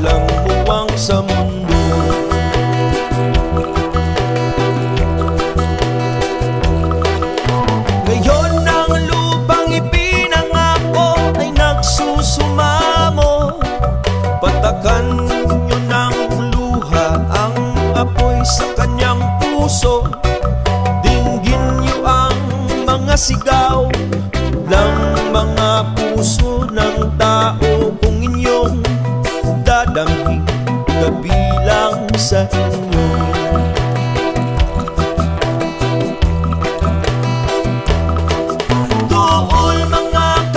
walang muwang sa mundo. Ngayon ang lupang ipinangako ay nagsusumamo. Patakan nyo ng luha ang apoy sa kanyang puso. Dinggin nyo ang mga sigaw ng mga puso